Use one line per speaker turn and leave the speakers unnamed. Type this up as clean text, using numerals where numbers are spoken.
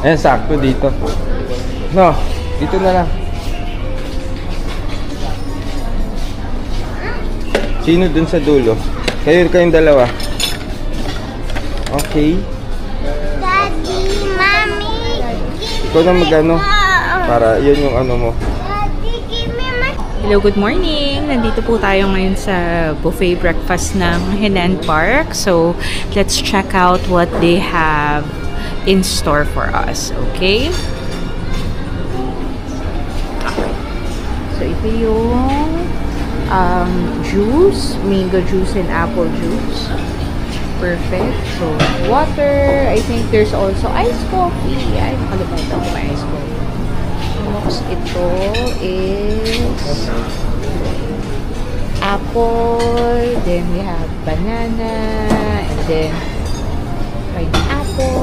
Ayan, sakto dito. No, dito na lang. Sino dun sa dulo? Kayong dalawa. Okay.
Daddy, Mommy,
Ikaw na magano. Para yun yung ano mo.
Daddy, give me my...
Hello, good morning! Nandito po tayo ngayon sa buffet breakfast ng Henan Park. So, let's check out what they have in store for us, okay? So, ito yung juice, mango juice and apple juice. Perfect. So, water. I think there's also iced coffee. Ay, nakalimutan ko may iced coffee. Next, ito is apple. Then we have banana. And then pineapple.